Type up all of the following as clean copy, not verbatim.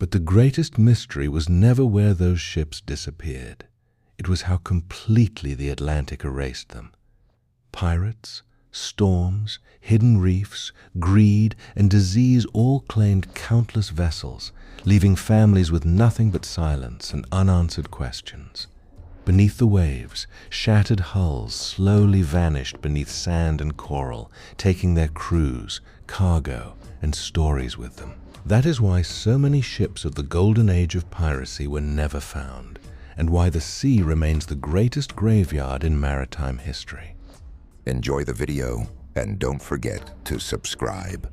But the greatest mystery was never where those ships disappeared. It was how completely the Atlantic erased them. Pirates, storms, hidden reefs, greed, and disease all claimed countless vessels, leaving families with nothing but silence and unanswered questions. Beneath the waves, shattered hulls slowly vanished beneath sand and coral, taking their crews, cargo, and stories with them. That is why so many ships of the Golden Age of Piracy were never found, and why the sea remains the greatest graveyard in maritime history. Enjoy the video, and don't forget to subscribe.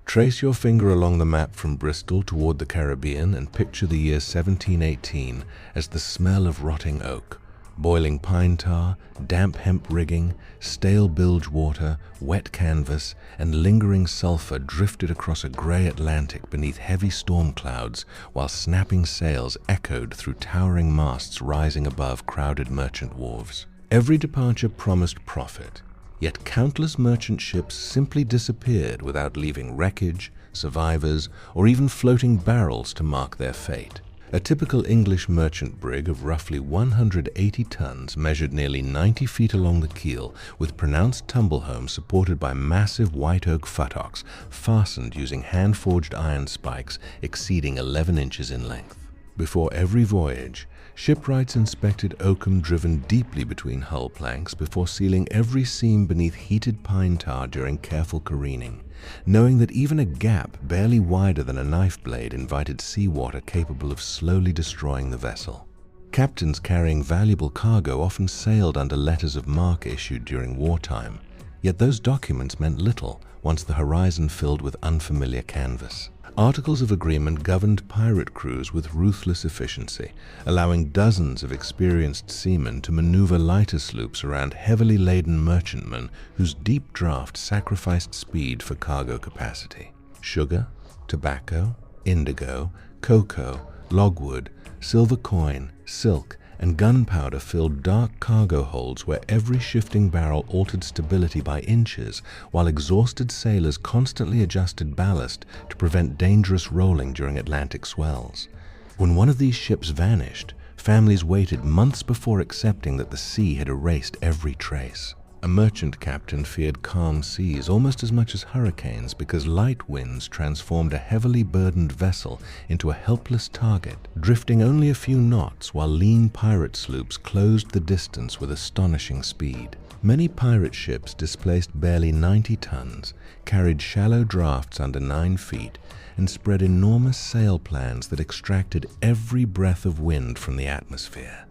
Trace your finger along the map from Bristol toward the Caribbean and picture the year 1718 as the smell of rotting oak, boiling pine tar, damp hemp rigging, stale bilge water, wet canvas, and lingering sulfur drifted across a gray Atlantic beneath heavy storm clouds while snapping sails echoed through towering masts rising above crowded merchant wharves. Every departure promised profit, yet countless merchant ships simply disappeared without leaving wreckage, survivors, or even floating barrels to mark their fate. A typical English merchant brig of roughly 180 tons measured nearly 90 feet along the keel, with pronounced tumble-home supported by massive white oak futtocks fastened using hand-forged iron spikes exceeding 11 inches in length. Before every voyage, shipwrights inspected oakum driven deeply between hull planks before sealing every seam beneath heated pine tar during careful careening, knowing that even a gap barely wider than a knife blade invited seawater capable of slowly destroying the vessel. Captains carrying valuable cargo often sailed under letters of marque issued during wartime, yet those documents meant little once the horizon filled with unfamiliar canvas. Articles of agreement governed pirate crews with ruthless efficiency, allowing dozens of experienced seamen to maneuver lighter sloops around heavily laden merchantmen whose deep draft sacrificed speed for cargo capacity. Sugar, tobacco, indigo, cocoa, logwood, silver coin, silk, and gunpowder filled dark cargo holds where every shifting barrel altered stability by inches, while exhausted sailors constantly adjusted ballast to prevent dangerous rolling during Atlantic swells. When one of these ships vanished, families waited months before accepting that the sea had erased every trace. A merchant captain feared calm seas almost as much as hurricanes because light winds transformed a heavily burdened vessel into a helpless target, drifting only a few knots while lean pirate sloops closed the distance with astonishing speed. Many pirate ships displaced barely 90 tons, carried shallow drafts under 9 feet, and spread enormous sail plans that extracted every breath of wind from the atmosphere.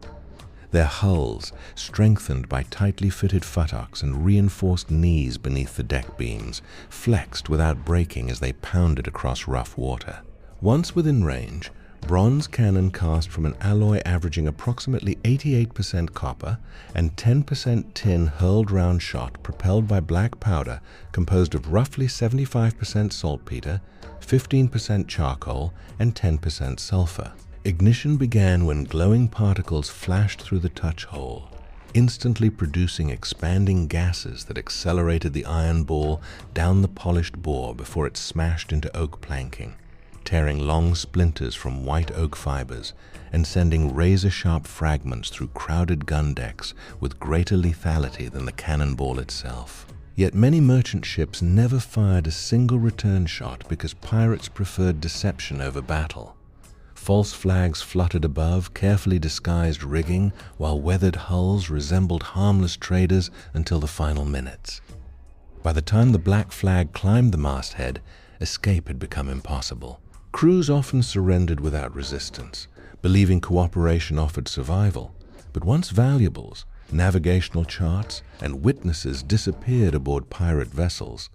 Their hulls, strengthened by tightly fitted futtocks and reinforced knees beneath the deck beams, flexed without breaking as they pounded across rough water. Once within range, bronze cannon cast from an alloy averaging approximately 88% copper and 10% tin hurled round shot propelled by black powder composed of roughly 75% saltpeter, 15% charcoal, and 10% sulfur. Ignition began when glowing particles flashed through the touch hole, instantly producing expanding gases that accelerated the iron ball down the polished bore before it smashed into oak planking, tearing long splinters from white oak fibers and sending razor-sharp fragments through crowded gun decks with greater lethality than the cannonball itself. Yet many merchant ships never fired a single return shot because pirates preferred deception over battle. False flags fluttered above carefully disguised rigging, while weathered hulls resembled harmless traders until the final minutes. By the time the black flag climbed the masthead, escape had become impossible. Crews often surrendered without resistance, believing cooperation offered survival. But once valuables, navigational charts, and witnesses disappeared aboard pirate vessels,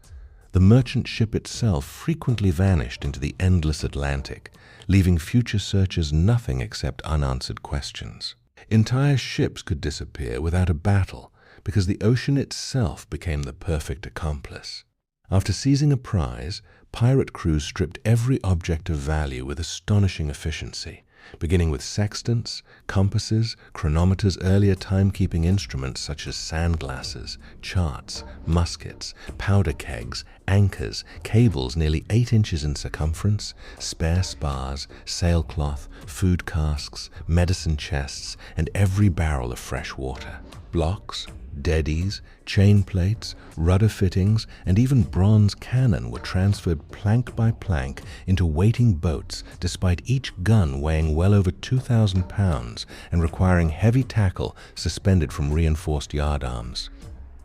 the merchant ship itself frequently vanished into the endless Atlantic, leaving future searchers nothing except unanswered questions. Entire ships could disappear without a battle because the ocean itself became the perfect accomplice. After seizing a prize, pirate crews stripped every object of value with astonishing efficiency, beginning with sextants, compasses, chronometers, earlier timekeeping instruments such as sandglasses, charts, muskets, powder kegs, anchors, cables nearly 8 inches in circumference, spare spars, sailcloth, food casks, medicine chests, and every barrel of fresh water. Blocks, deadies, chain plates, rudder fittings, and even bronze cannon were transferred plank by plank into waiting boats, despite each gun weighing well over 2,000 pounds and requiring heavy tackle suspended from reinforced yardarms.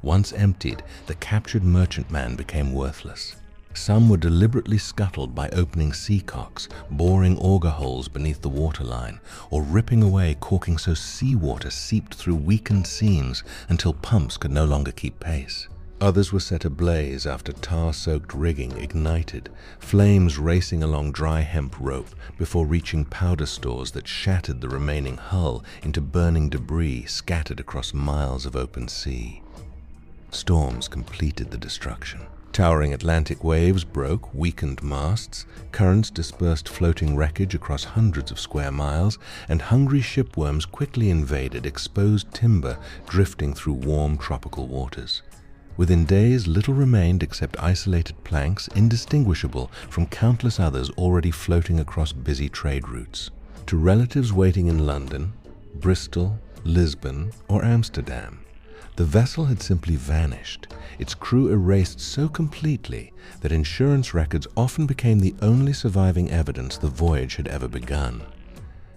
Once emptied, the captured merchantman became worthless. Some were deliberately scuttled by opening seacocks, boring auger holes beneath the waterline, or ripping away caulking so seawater seeped through weakened seams until pumps could no longer keep pace. Others were set ablaze after tar-soaked rigging ignited, flames racing along dry hemp rope before reaching powder stores that shattered the remaining hull into burning debris scattered across miles of open sea. Storms completed the destruction. Towering Atlantic waves broke weakened masts, currents dispersed floating wreckage across hundreds of square miles, and hungry shipworms quickly invaded exposed timber drifting through warm tropical waters. Within days, little remained except isolated planks indistinguishable from countless others already floating across busy trade routes. To relatives waiting in London, Bristol, Lisbon, or Amsterdam, the vessel had simply vanished, its crew erased so completely that insurance records often became the only surviving evidence the voyage had ever begun.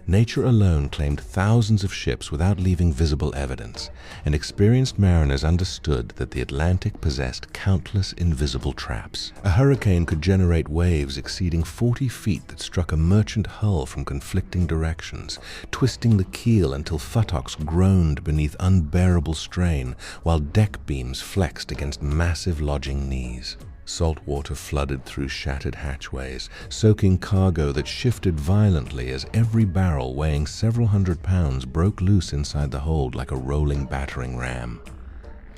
Nature alone claimed thousands of ships without leaving visible evidence, and experienced mariners understood that the Atlantic possessed countless invisible traps. A hurricane could generate waves exceeding 40 feet that struck a merchant hull from conflicting directions, twisting the keel until futtocks groaned beneath unbearable strain, while deck beams flexed against massive lodging knees. Salt water flooded through shattered hatchways, soaking cargo that shifted violently as every barrel weighing several hundred pounds broke loose inside the hold like a rolling battering ram.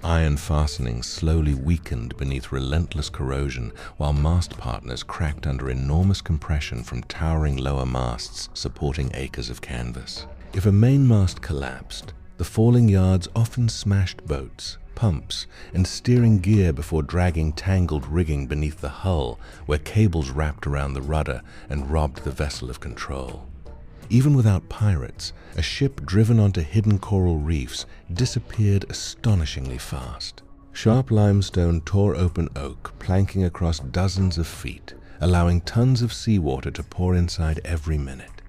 Iron fastenings slowly weakened beneath relentless corrosion, while mast partners cracked under enormous compression from towering lower masts supporting acres of canvas. If a mainmast collapsed, the falling yards often smashed boats, pumps, and steering gear before dragging tangled rigging beneath the hull, where cables wrapped around the rudder and robbed the vessel of control. Even without pirates, a ship driven onto hidden coral reefs disappeared astonishingly fast. Sharp limestone tore open oak, planking across dozens of feet, allowing tons of seawater to pour inside every minute.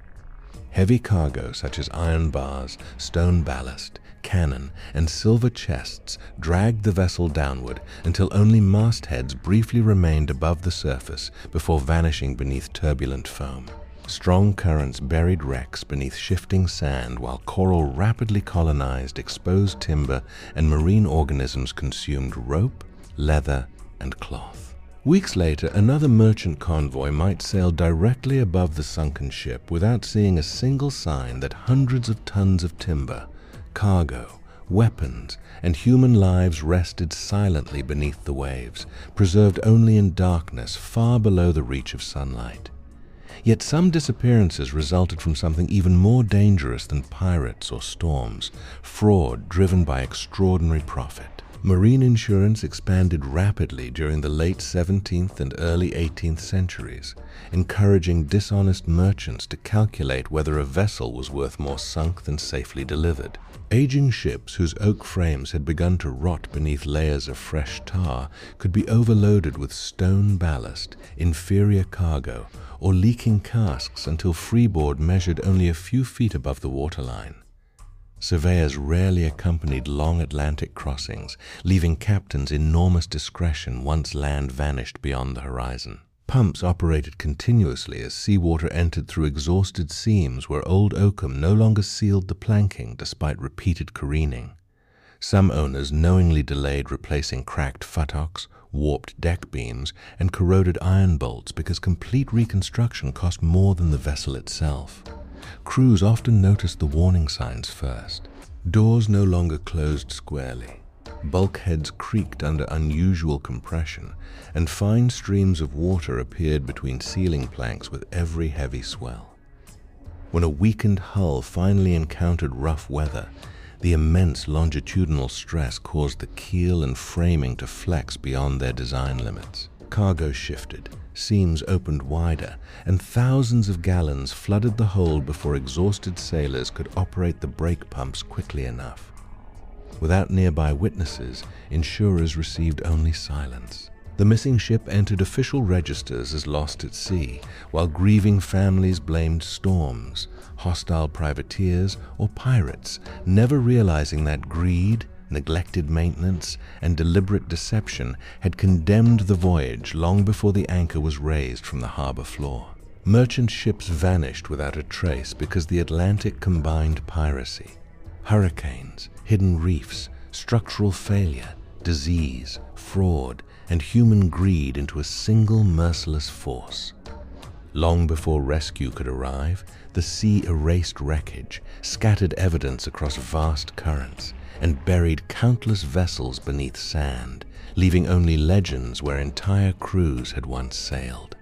Heavy cargo such as iron bars, stone ballast, cannon, and silver chests dragged the vessel downward until only mastheads briefly remained above the surface before vanishing beneath turbulent foam. Strong currents buried wrecks beneath shifting sand while coral rapidly colonized exposed timber and marine organisms consumed rope, leather, and cloth. Weeks later, another merchant convoy might sail directly above the sunken ship without seeing a single sign that hundreds of tons of timber, cargo, weapons, and human lives rested silently beneath the waves, preserved only in darkness far below the reach of sunlight. Yet some disappearances resulted from something even more dangerous than pirates or storms, fraud driven by extraordinary profit. Marine insurance expanded rapidly during the late 17th and early 18th centuries, encouraging dishonest merchants to calculate whether a vessel was worth more sunk than safely delivered. Aging ships whose oak frames had begun to rot beneath layers of fresh tar could be overloaded with stone ballast, inferior cargo, or leaking casks until freeboard measured only a few feet above the waterline. Surveyors rarely accompanied long Atlantic crossings, leaving captains enormous discretion once land vanished beyond the horizon. Pumps operated continuously as seawater entered through exhausted seams where old oakum no longer sealed the planking despite repeated careening. Some owners knowingly delayed replacing cracked futtocks, warped deck beams, and corroded iron bolts because complete reconstruction cost more than the vessel itself. Crews often noticed the warning signs first. Doors no longer closed squarely. Bulkheads creaked under unusual compression, and fine streams of water appeared between ceiling planks with every heavy swell. When a weakened hull finally encountered rough weather, the immense longitudinal stress caused the keel and framing to flex beyond their design limits. Cargo shifted, seams opened wider, and thousands of gallons flooded the hold before exhausted sailors could operate the brake pumps quickly enough. Without nearby witnesses, insurers received only silence. The missing ship entered official registers as lost at sea, while grieving families blamed storms, hostile privateers, or pirates, never realizing that greed, neglected maintenance, and deliberate deception had condemned the voyage long before the anchor was raised from the harbor floor. Merchant ships vanished without a trace because the Atlantic combined piracy, hurricanes, hidden reefs, structural failure, disease, fraud, and human greed into a single merciless force. Long before rescue could arrive, the sea erased wreckage, scattered evidence across vast currents, and buried countless vessels beneath sand, leaving only legends where entire crews had once sailed.